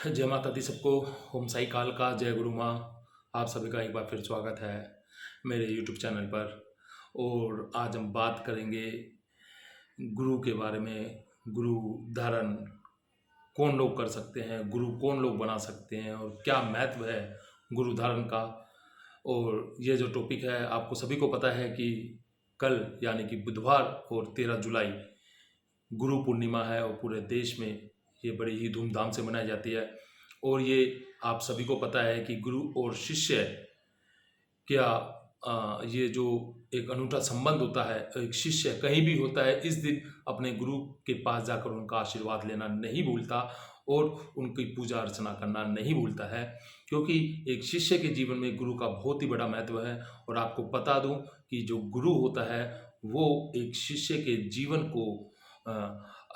जय माता दी सबको। ओम साई काल का जय गुरु माँ। आप सभी का एक बार फिर स्वागत है मेरे यूट्यूब चैनल पर। और आज हम बात करेंगे गुरु के बारे में। गुरु धारण कौन लोग कर सकते हैं, गुरु कौन लोग बना सकते हैं और क्या महत्व है गुरु धारण का। और ये जो टॉपिक है, आपको सभी को पता है कि कल यानी कि बुधवार और 13 जुलाई गुरु पूर्णिमा है और पूरे देश में ये बड़ी ही धूमधाम से मनाई जाती है। और ये आप सभी को पता है कि गुरु और शिष्य क्या ये जो एक अनूठा संबंध होता है, एक शिष्य कहीं भी होता है इस दिन अपने गुरु के पास जाकर उनका आशीर्वाद लेना नहीं भूलता और उनकी पूजा अर्चना करना नहीं भूलता है, क्योंकि एक शिष्य के जीवन में गुरु का बहुत ही बड़ा महत्व है। और आपको बता दूं कि जो गुरु होता है वो एक शिष्य के जीवन को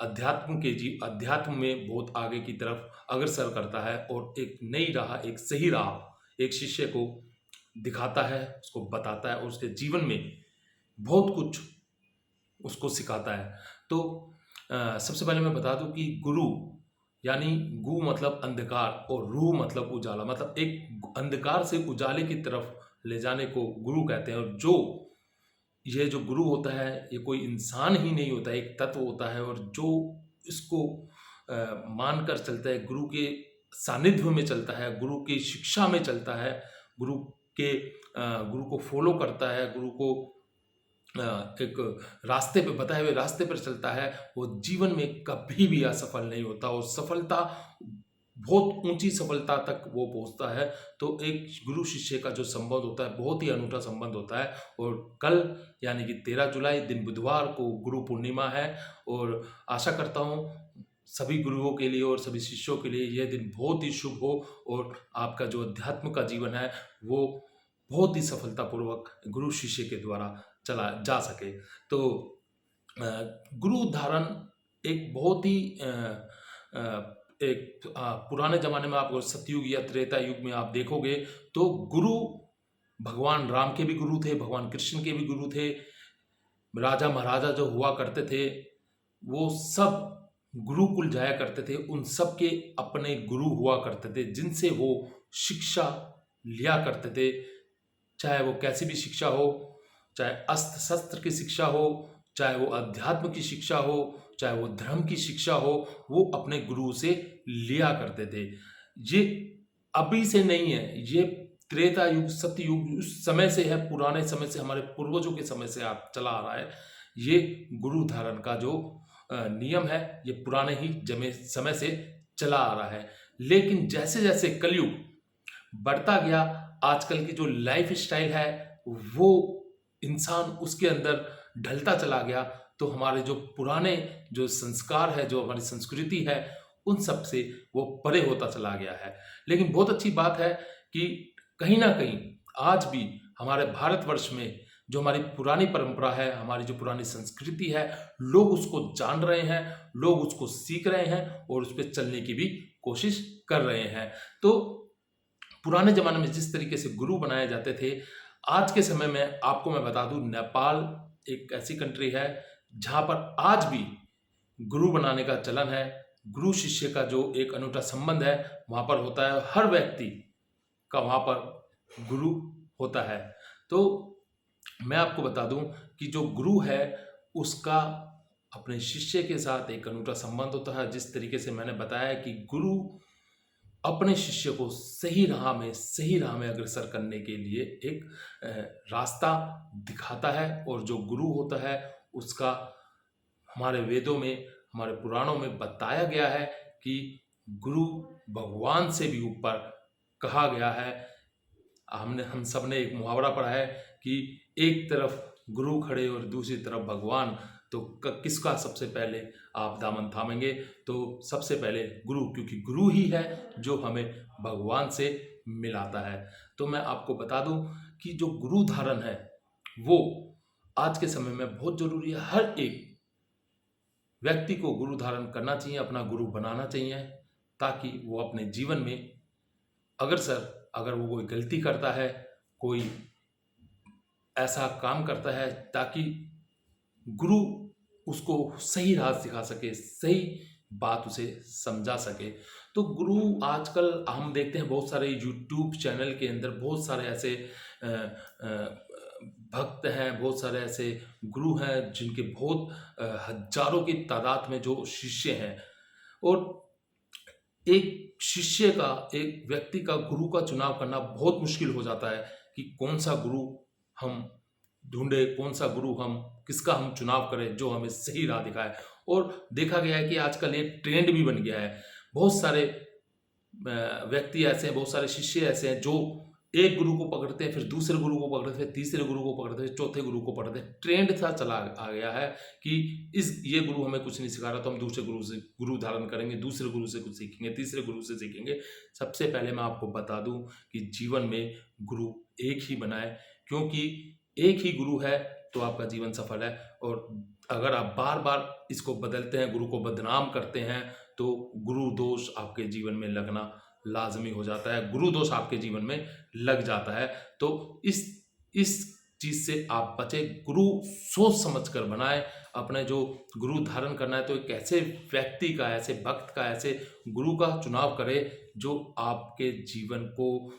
अध्यात्म में बहुत आगे की तरफ अग्रसर करता है और एक नई राह, एक सही राह एक शिष्य को दिखाता है, उसको बताता है और उसके जीवन में बहुत कुछ उसको सिखाता है। तो सबसे पहले मैं बता दूं कि गुरु यानी गु मतलब अंधकार और रू मतलब उजाला, मतलब एक अंधकार से उजाले की तरफ ले जाने को गुरु कहते हैं। और ये जो गुरु होता है ये कोई इंसान ही नहीं होता है, एक तत्व होता है। और जो इसको मानकर चलता है, गुरु के सानिध्य में चलता है, गुरु की शिक्षा में चलता है, गुरु गुरु को फॉलो करता है, गुरु को एक रास्ते पे बताए हुए रास्ते पर चलता है, वो जीवन में कभी भी असफल नहीं होता और सफलता, बहुत ऊंची सफलता तक वो पहुंचता है। तो एक गुरु शिष्य का जो संबंध होता है बहुत ही अनूठा संबंध होता है। और कल यानी कि 13 जुलाई दिन बुधवार को गुरु पूर्णिमा है और आशा करता हूँ सभी गुरुओं के लिए और सभी शिष्यों के लिए यह दिन बहुत ही शुभ हो और आपका जो अध्यात्म का जीवन है वो बहुत ही सफलतापूर्वक गुरु शिष्य के द्वारा चला जा सके। तो गुरु धारण एक बहुत ही पुराने जमाने में आप सतयुग या त्रेता युग में आप देखोगे तो गुरु भगवान राम के भी गुरु थे, भगवान कृष्ण के भी गुरु थे, राजा महाराजा जो हुआ करते थे वो सब गुरुकुल जाया करते थे, उन सब के अपने गुरु हुआ करते थे जिनसे वो शिक्षा लिया करते थे। चाहे वो कैसी भी शिक्षा हो, चाहे अस्त्र शस्त्र की शिक्षा हो, चाहे वो अध्यात्म की शिक्षा हो, चाहे वो धर्म की शिक्षा हो, वो अपने गुरु से लिया करते थे। ये अभी से नहीं है, ये त्रेता युग सतयुग उस समय से है, पुराने समय से, हमारे पूर्वजों के समय से आप चला आ रहा है। ये गुरु धारण का जो नियम है ये पुराने ही समय से चला आ रहा है। लेकिन जैसे जैसे कलयुग बढ़ता गया, आजकल की जो लाइफ स्टाइल है वो इंसान उसके अंदर ढलता चला गया, तो हमारे जो पुराने जो संस्कार है, जो हमारी संस्कृति है, उन सब से वो परे होता चला गया है। लेकिन बहुत अच्छी बात है कि कहीं ना कहीं आज भी हमारे भारतवर्ष में जो हमारी पुरानी परंपरा है, हमारी जो पुरानी संस्कृति है, लोग उसको जान रहे हैं, लोग उसको सीख रहे हैं और उस पर चलने की भी कोशिश कर रहे हैं। तो पुराने जमाने में जिस तरीके से गुरु बनाए जाते थे, आज के समय में आपको मैं बता दूं नेपाल एक ऐसी कंट्री है जहां पर आज भी गुरु बनाने का चलन है। गुरु शिष्य का जो एक अनूठा संबंध है वहां पर होता है, हर व्यक्ति का वहां पर गुरु होता है। तो मैं आपको बता दूं कि जो गुरु है उसका अपने शिष्य के साथ एक अनूठा संबंध होता है। जिस तरीके से मैंने बताया कि गुरु अपने शिष्य को सही राह में अग्रसर करने के लिए एक रास्ता दिखाता है। और जो गुरु होता है उसका हमारे वेदों में, हमारे पुराणों में बताया गया है कि गुरु भगवान से भी ऊपर कहा गया है। हम सब ने एक मुहावरा पढ़ा है कि एक तरफ गुरु खड़े और दूसरी तरफ भगवान, तो किसका सबसे पहले आप दामन थामेंगे? तो सबसे पहले गुरु, क्योंकि गुरु ही है जो हमें भगवान से मिलाता है। तो मैं आपको बता दूं कि जो गुरु धारण है वो आज के समय में बहुत जरूरी है। हर एक व्यक्ति को गुरु धारण करना चाहिए, अपना गुरु बनाना चाहिए, ताकि वो अपने जीवन में अगर वो कोई गलती करता है, कोई ऐसा काम करता है, ताकि गुरु उसको सही राह सिखा सके, सही बात उसे समझा सके। तो गुरु आजकल हम देखते हैं बहुत सारे यूट्यूब चैनल के अंदर बहुत सारे ऐसे अ, अ, भक्त हैं, बहुत सारे ऐसे गुरु हैं जिनके बहुत हजारों की तादाद में जो शिष्य हैं। और एक शिष्य का, एक व्यक्ति का गुरु का चुनाव करना बहुत मुश्किल हो जाता है कि कौन सा गुरु हम ढूंढे, कौन सा गुरु हम किसका हम चुनाव करें जो हमें सही राह दिखाए। और देखा गया है कि आजकल ये ट्रेंड भी बन गया है। बहुत सारे व्यक्ति ऐसे हैं, बहुत सारे शिष्य ऐसे हैं जो एक गुरु को पकड़ते हैं, फिर दूसरे गुरु को पकड़ते हैं, फिर तीसरे गुरु को पकड़ते हैं, चौथे गुरु को पकड़ते हैं। ट्रेंड सा चला आ गया है कि ये गुरु हमें कुछ नहीं सिखा रहा तो हम दूसरे गुरु से गुरु धारण करेंगे, दूसरे गुरु से कुछ सीखेंगे, तीसरे गुरु से सीखेंगे। सबसे पहले मैं आपको बता दूं कि जीवन में गुरु एक ही बनाए, क्योंकि एक ही गुरु है तो आपका जीवन सफल है। और अगर आप बार बार इसको बदलते हैं, गुरु को बदनाम करते हैं, तो गुरु दोष आपके जीवन में लगना लाजमी हो जाता है, गुरु दोष आपके जीवन में लग जाता है। तो इस चीज से आप बचे। गुरु सोच समझ कर बनाए। अपने जो गुरु धारण करना है तो एक ऐसे व्यक्ति का, ऐसे भक्त का, ऐसे गुरु का चुनाव करे जो आपके जीवन को,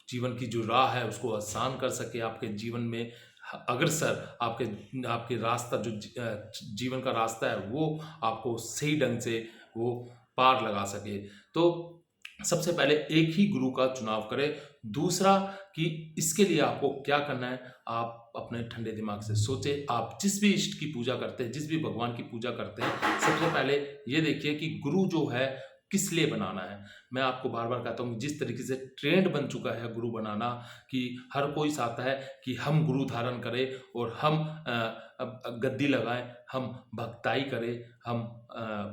जीवन की जो राह है उसको आसान कर सके, आपके जीवन में अग्रसर, आपके रास्ता जो जीवन का रास्ता है वो आपको सही ढंग से वो पार लगा सके। तो सबसे पहले एक ही गुरु का चुनाव करें। दूसरा कि इसके लिए आपको क्या करना है, आप अपने ठंडे दिमाग से सोचें। आप जिस भी इष्ट की पूजा करते हैं, जिस भी भगवान की पूजा करते हैं, सबसे पहले ये देखिए कि गुरु जो है किस लिए बनाना है। मैं आपको बार बार कहता हूँ, जिस तरीके से ट्रेंड बन चुका है गुरु बनाना कि हर कोई चाहता है कि हम गुरु धारण करें और हम गद्दी लगाएं, हम भक्ताई करें, हम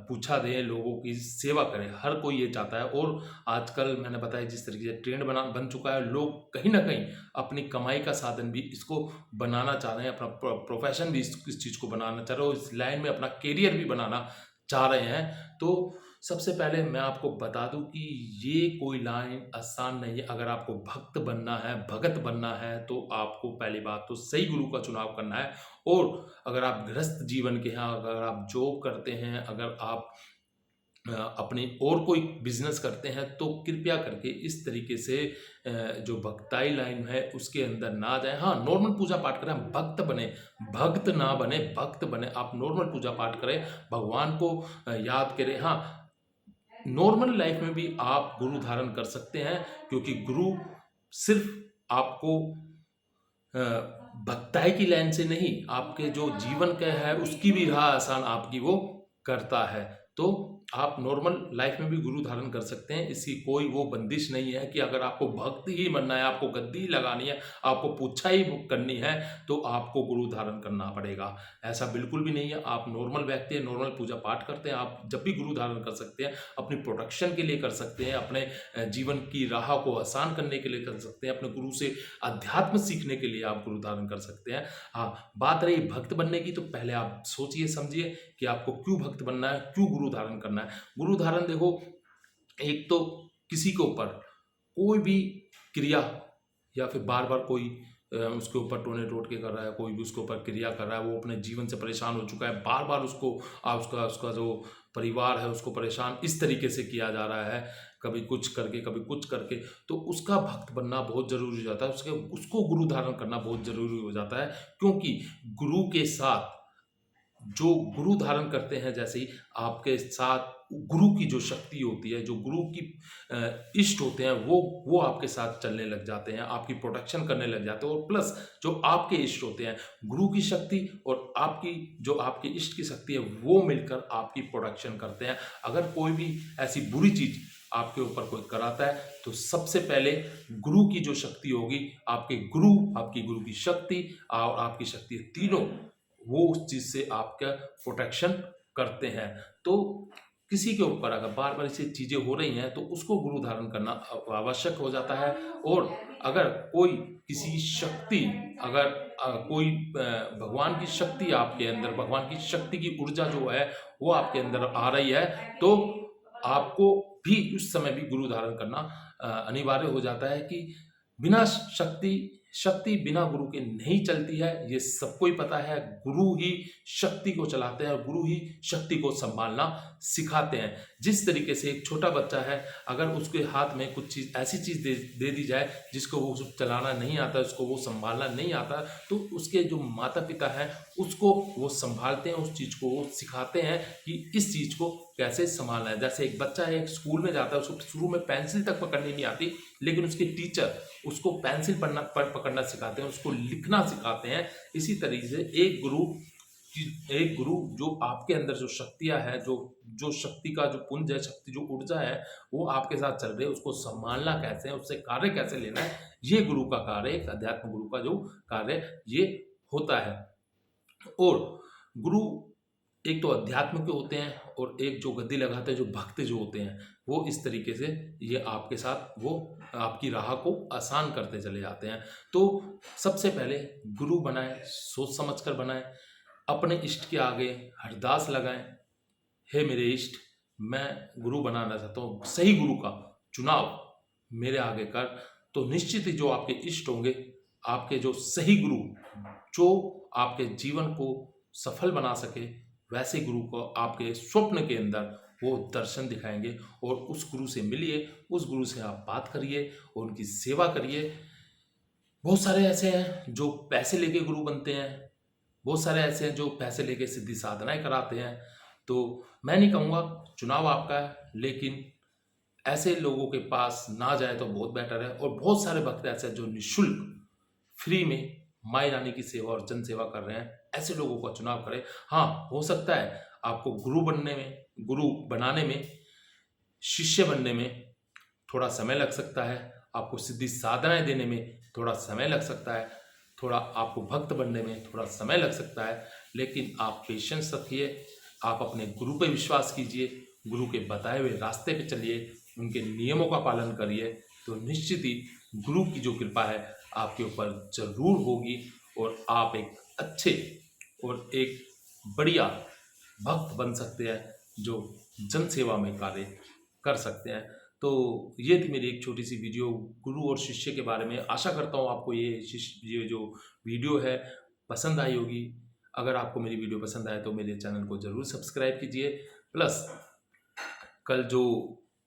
पूछा दें, लोगों की सेवा करें, हर कोई ये चाहता है। और आजकल मैंने बताया जिस तरीके से ट्रेंड बन चुका है, लोग कहीं ना कहीं अपनी कमाई का साधन भी इसको बनाना चाह रहे हैं, अपना प्रोफेशन भी इस चीज़ को बनाना चाह रहे हैं, और इस लाइन में अपना कैरियर भी बनाना चाह रहे हैं। तो सबसे पहले मैं आपको बता दूं कि ये कोई लाइन आसान नहीं है। अगर आपको भक्त बनना है, भगत बनना है, तो आपको पहली बात तो सही गुरु का चुनाव करना है। और अगर आप गृहस्थ जीवन के हैं, अगर आप जॉब करते हैं, अगर आप अपनी और कोई बिजनेस करते हैं, तो कृपया करके इस तरीके से जो भक्ताई लाइन है उसके अंदर ना जाए। हाँ, नॉर्मल पूजा पाठ करें, भक्त बने, भक्त ना बने, भक्त बने। आप नॉर्मल पूजा पाठ करें, भगवान को याद करें। हाँ, नॉर्मल लाइफ में भी आप गुरु धारण कर सकते हैं, क्योंकि गुरु सिर्फ आपको भक्ताई की लाइन से नहीं, आपके जो जीवन का है उसकी भी राह आसान आपकी वो करता है। तो आप नॉर्मल लाइफ में भी गुरु धारण कर सकते हैं, इसकी कोई वो बंदिश नहीं है कि अगर आपको भक्त ही बनना है, आपको गद्दी ही लगानी है, आपको पूछा ही करनी है, तो आपको गुरु धारण करना पड़ेगा। ऐसा बिल्कुल भी नहीं है। आप नॉर्मल व्यक्ति हैं, नॉर्मल पूजा पाठ करते हैं, आप जब भी गुरु धारण कर सकते हैं। अपनी प्रोटेक्शन के लिए कर सकते हैं, अपने जीवन की राह को आसान करने के लिए कर सकते हैं, अपने गुरु से अध्यात्म सीखने के लिए आप गुरु धारण कर सकते हैं। हाँ, बात रही भक्त बनने की, तो पहले आप सोचिए समझिए कि आपको क्यों भक्त बनना है, क्यों गुरु धारण करना है। गुरु धारण देखो, एक तो किसी के ऊपर कोई भी क्रिया या फिर बार बार कोई उसके ऊपर टोने टोट के कर रहा है, कोई भी उसके ऊपर क्रिया कर रहा है, वो अपने जीवन से परेशान हो चुका है, बार बार उसको उसका जो परिवार है उसको परेशान इस तरीके से किया जा रहा है, कभी कुछ करके कभी कुछ करके, तो उसका भक्त बनना बहुत जरूरी हो जाता है। उसको गुरु धारण करना बहुत जरूरी हो जाता है, क्योंकि गुरु के साथ जो गुरु धारण करते हैं, जैसे ही आपके साथ गुरु की जो शक्ति होती है, जो गुरु की इष्ट होते हैं, वो आपके साथ चलने लग जाते हैं, आपकी प्रोटेक्शन करने लग जाते हैं। और प्लस जो आपके इष्ट होते हैं, गुरु की शक्ति और आपकी जो आपके इष्ट की शक्ति है, वो मिलकर आपकी प्रोटेक्शन करते हैं। अगर कोई भी ऐसी बुरी चीज आपके ऊपर कोई कराता है, तो सबसे पहले गुरु की जो शक्ति होगी, आपके गुरु, आपकी गुरु की शक्ति और आपकी शक्ति तीनों वो उस चीज से आपका प्रोटेक्शन करते हैं। तो किसी के ऊपर अगर बार बार ऐसी चीजें हो रही हैं, तो उसको गुरु धारण करना आवश्यक हो जाता है। और अगर कोई किसी शक्ति, अगर कोई भगवान की शक्ति आपके अंदर, भगवान की शक्ति की ऊर्जा जो है वो आपके अंदर आ रही है, तो आपको भी उस समय भी गुरु धारण करना अनिवार्य हो जाता है। कि बिना शक्ति शक्ति बिना गुरु के नहीं चलती है, ये सबको ही पता है। गुरु ही शक्ति को चलाते हैं और गुरु ही शक्ति को संभालना सिखाते हैं। जिस तरीके से एक छोटा बच्चा है, अगर उसके हाथ में कुछ चीज़ ऐसी चीज़ दे दी जाए जिसको वो चलाना नहीं आता, उसको वो संभालना नहीं आता, तो उसके जो माता पिता हैं उसको वो संभालते हैं, उस चीज़ को वो सिखाते हैं कि इस चीज़ को कैसे संभालना है। जैसे एक बच्चा है, एक स्कूल में जाता है, उसको शुरू में पेंसिल तक पकड़नी नहीं आती, लेकिन उसके टीचर उसको पेंसिल पकड़ना सिखाते हैं, उसको लिखना सिखाते हैं। इसी तरीके से एक गुरु जो आपके अंदर जो शक्तियाँ हैं, जो शक्ति का जो पुंज है, शक्ति जो ऊर्जा है, वो आपके साथ चल रही है, उसको संभालना कैसे है, उससे कार्य कैसे लेना है, ये गुरु का कार्य, एक अध्यात्म गुरु का जो कार्य ये होता है। और गुरु एक तो अध्यात्म के होते हैं और एक जो गद्दी लगाते हैं, जो भक्त जो होते हैं, वो इस तरीके से ये आपके साथ वो आपकी राह को आसान करते चले जाते हैं। तो सबसे पहले गुरु बनाएं, सोच समझ कर बनाएं, अपने इष्ट के आगे अरदास लगाएं, हे मेरे इष्ट, मैं गुरु बनाना चाहता हूँ, सही गुरु का चुनाव मेरे आगे कर। तो निश्चित ही जो आपके इष्ट होंगे, आपके जो सही गुरु, जो आपके जीवन को सफल बना सके, वैसे गुरु को आपके स्वप्न के अंदर वो दर्शन दिखाएंगे। और उस गुरु से मिलिए, उस गुरु से आप बात करिए और उनकी सेवा करिए। बहुत सारे ऐसे हैं जो पैसे लेके गुरु बनते हैं, बहुत सारे ऐसे हैं जो पैसे लेके सिद्धि साधनाएं कराते हैं। तो मैं नहीं कहूँगा, चुनाव आपका है, लेकिन ऐसे लोगों के पास ना जाए तो बहुत बेटर है। और बहुत सारे भक्त ऐसे हैं जो निःशुल्क फ्री में माई रानी की सेवा और जन सेवा कर रहे हैं, ऐसे लोगों का चुनाव करें। हाँ, हो सकता है आपको गुरु बनाने में, शिष्य बनने में थोड़ा समय लग सकता है, आपको सिद्धि साधनाएं देने में थोड़ा समय लग सकता है, थोड़ा आपको भक्त बनने में थोड़ा समय लग सकता है, लेकिन आप पेशेंस रखिए, आप अपने गुरु पे विश्वास कीजिए, गुरु के बताए हुए रास्ते पे चलिए, उनके नियमों का पालन करिए, तो निश्चित ही गुरु की जो कृपा है आपके ऊपर जरूर होगी और आप एक अच्छे और एक बढ़िया भक्त बन सकते हैं जो जन सेवा में कार्य कर सकते हैं। तो ये थी मेरी एक छोटी सी वीडियो गुरु और शिष्य के बारे में। आशा करता हूँ आपको ये जो वीडियो है पसंद आई होगी। अगर आपको मेरी वीडियो पसंद आए तो मेरे चैनल को ज़रूर सब्सक्राइब कीजिए। प्लस कल जो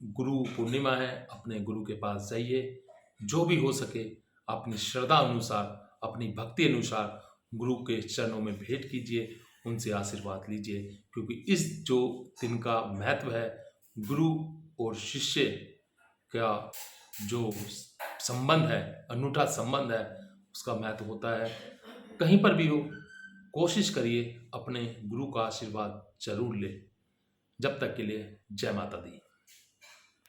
गुरु पूर्णिमा है, अपने गुरु के पास जाइए, जो भी हो सके अपनी श्रद्धा अनुसार, अपनी भक्ति अनुसार गुरु के चरणों में भेंट कीजिए, उनसे आशीर्वाद लीजिए। क्योंकि इस जो दिन का महत्व है, गुरु और शिष्य का जो संबंध है, अनूठा संबंध है, उसका महत्व होता है। कहीं पर भी हो, कोशिश करिए अपने गुरु का आशीर्वाद जरूर ले। जब तक के लिए जय माता दी।